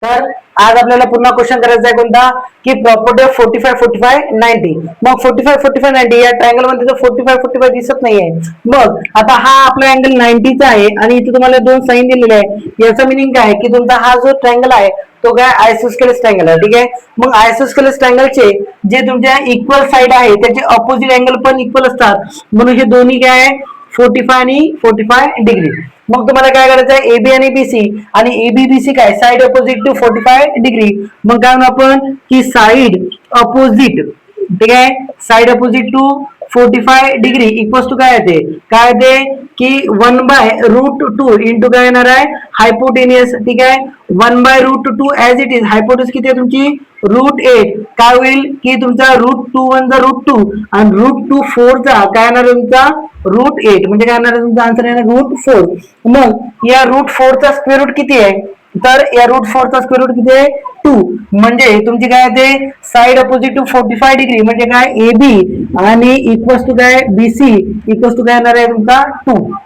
तर आज आपल्याला पुन्हा क्वेश्चन करायचा आहे कोणता की प्रॉपर्टी ऑफ 45 45 90. मग 45 45 90 या ट्रायंगल मध्ये तर 45 45 दिसत नाहीये. मग आता हा आपला अँगल 90 चा आहे आणि इथे तुम्हाला दोन साइन दिलेले आहे. याचा मिनिंग काय की तुमचा हा जो ट्रायंगल आहे तो काय आयसोस्केलेस ट्रायंगल आहे. ठीक आहे. मग आयसोस्केलेस ट्रायंगलचे जे तुमच्या इक्वल साइड आहे त्याचे अपोजिट अँगल पण इक्वल असतात. म्हणून हे दोन्ही काय आहे 45 आणि 45 डिग्री. मग तुम्हाला काय करायचं आहे एबी आणि बीसी आणि एबीबीसी काय साइड अपोजिट टू 45 डिग्री. मग काय म्हणू आपण की साइड अपोजिट ठीक आहे side opposite to 45 degree equals to काय येते काय येते की 1/√2 इंटू काय येणार आहे हायपोटेनियस. ठीक आहे 1/√2 ऍज इट इज. हायपोटेनियस किती आहे तुमची √8. काय होईल की तुमचा √2 वन जा √2 आणि √2 4 चा काय येणार आहे तुमचा √8 म्हणजे काय येणार आहे तुमचा आन्सर येणार √4. मग या √4 चा स्क्वेअर रूट किती आहे तर या √4 चा स्क्वेअर रूट किती आहे 2. म्हणजे तुमची काय येते साइड अपोजिट टू 45 डिग्री म्हणजे काय AB आणि इक्वल्स टू काय BC इक्वल्स टू काय येणार आहे तुमचा 2.